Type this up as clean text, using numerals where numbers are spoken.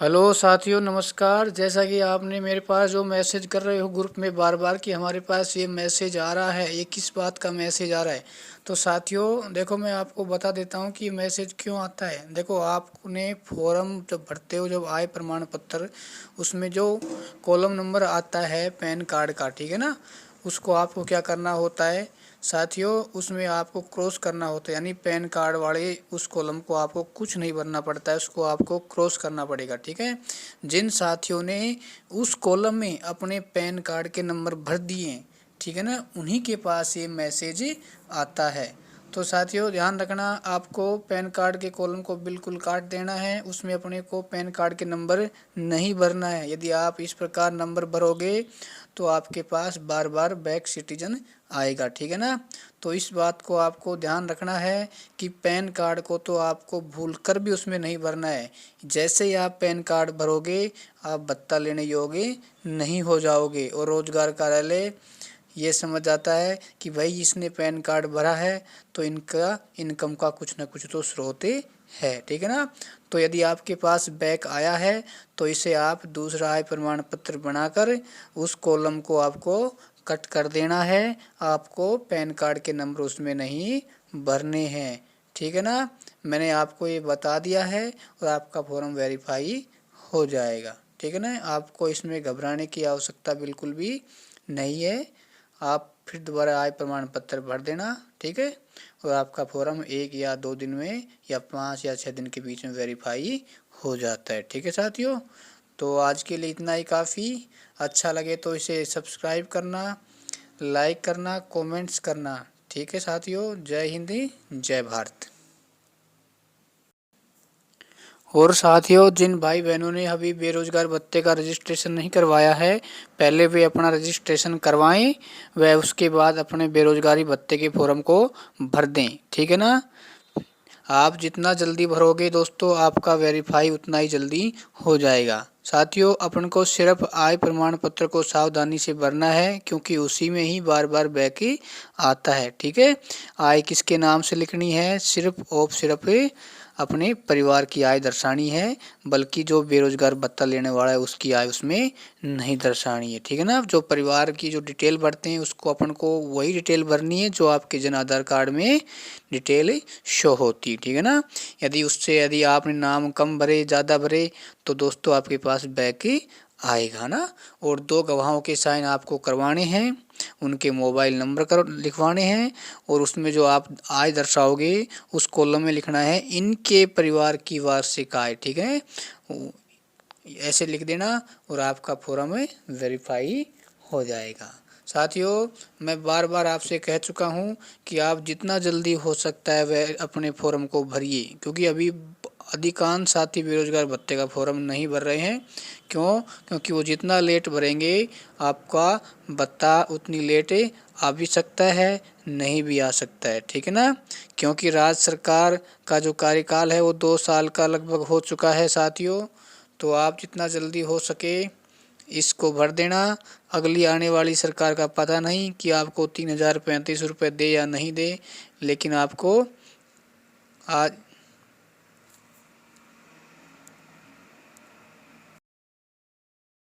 Hello साथियों, नमस्कार। जैसा कि आपने मेरे पास जो मैसेज कर रहे हो ग्रुप में बार बार कि हमारे पास ये मैसेज आ रहा है, ये किस बात का मैसेज आ रहा है। तो साथियों देखो, मैं आपको बता देता हूँ कि मैसेज क्यों आता है। देखो, आपने फॉर्म जब भरते हो, जब आय प्रमाण पत्र, उसमें जो कॉलम नंबर आता है पैन कार्ड का, ठीक है ना, उसको आपको क्या करना होता है साथियों, उसमें आपको क्रॉस करना होता है। यानी पैन कार्ड वाले उस कॉलम को आपको कुछ नहीं भरना पड़ता है, उसको आपको क्रॉस करना पड़ेगा, ठीक है। जिन साथियों ने उस कॉलम में अपने पैन कार्ड के नंबर भर दिए, ठीक है ना, उन्हीं के पास ये मैसेज आता है। तो साथियों ध्यान रखना, आपको पैन कार्ड के कॉलम को बिल्कुल काट देना है, उसमें अपने को पैन कार्ड के नंबर नहीं भरना है। यदि आप इस प्रकार नंबर भरोगे तो आपके पास बार बार बैक सिटीजन आएगा, ठीक है ना। तो इस बात को आपको ध्यान रखना है कि पैन कार्ड को तो आपको भूल कर भी उसमें नहीं भरना है। जैसे ही आप पैन कार्ड भरोगे, आप भत्ता लेने योग्य नहीं हो जाओगे, और रोजगार कार्यालय ये समझ आता है कि भाई इसने पैन कार्ड भरा है तो इनका इनकम का कुछ ना कुछ तो स्रोत है, ठीक है ना। तो यदि आपके पास बैक आया है तो इसे आप दूसरा आय प्रमाण पत्र बनाकर उस कॉलम को आपको कट कर देना है। आपको पैन कार्ड के नंबर उसमें नहीं भरने हैं, ठीक है ना। मैंने आपको ये बता दिया है और आपका फॉर्म वेरीफाई हो जाएगा, ठीक है ना। आपको इसमें घबराने की आवश्यकता बिल्कुल भी नहीं है। आप फिर दोबारा आय प्रमाण पत्र भर देना, ठीक है, और आपका फॉर्म 1 या 2 दिन में या 5 या 6 दिन के बीच में वेरीफाई हो जाता है, ठीक है साथियों। तो आज के लिए इतना ही काफ़ी। अच्छा लगे तो इसे सब्सक्राइब करना, लाइक करना, कमेंट्स करना, ठीक है साथियों। जय हिंद, जय भारत। और साथियों, जिन भाई बहनों ने अभी बेरोजगार भत्ते का रजिस्ट्रेशन नहीं करवाया है, पहले वे अपना रजिस्ट्रेशन करवाएं, वह उसके बाद अपने बेरोजगारी भत्ते के फॉर्म को भर दें, ठीक है ना। आप जितना जल्दी भरोगे दोस्तों, आपका वेरीफाई उतना ही जल्दी हो जाएगा। साथियों, अपन को सिर्फ आय प्रमाण पत्र को सावधानी से भरना है, क्योंकि उसी में ही बार बार बैक आता है, ठीक है। आय किसके नाम से लिखनी है, सिर्फ और सिर्फ अपने परिवार की आय दर्शानी है, बल्कि जो बेरोजगार भत्ता लेने वाला है उसकी आय उसमें नहीं दर्शानी है, ठीक है ना। जो परिवार की जो डिटेल भरते हैं उसको अपन को वही डिटेल भरनी है जो आपके जन आधार कार्ड में डिटेल शो होती है, ठीक है ना। यदि आपने नाम कम भरे, ज़्यादा भरे, तो दोस्तों आपके पास बैक आएगा ना। और 2 गवाहों के साइन आपको करवाने हैं, उनके मोबाइल नंबर कर लिखवाने हैं, और उसमें जो आप आय दर्शाओगे उस कॉलम में लिखना है इनके परिवार की वार्षिक आय, ठीक है, ऐसे लिख देना और आपका फॉर्म वेरीफाई हो जाएगा। साथियों, मैं बार बार आपसे कह चुका हूँ कि आप जितना जल्दी हो सकता है वह अपने फॉर्म को भरिए, क्योंकि अभी अधिकांश साथी बेरोजगार भत्ते का फॉर्म नहीं भर रहे हैं। क्यों? क्योंकि वो जितना लेट भरेंगे आपका भत्ता उतनी लेट आ भी सकता है, नहीं भी आ सकता है, ठीक है ना। क्योंकि राज्य सरकार का जो कार्यकाल है वो 2 साल का लगभग हो चुका है साथियों। तो आप जितना जल्दी हो सके इसको भर देना। अगली आने वाली सरकार का पता नहीं कि आपको 3035 रुपये दे या नहीं दे, लेकिन आपको आज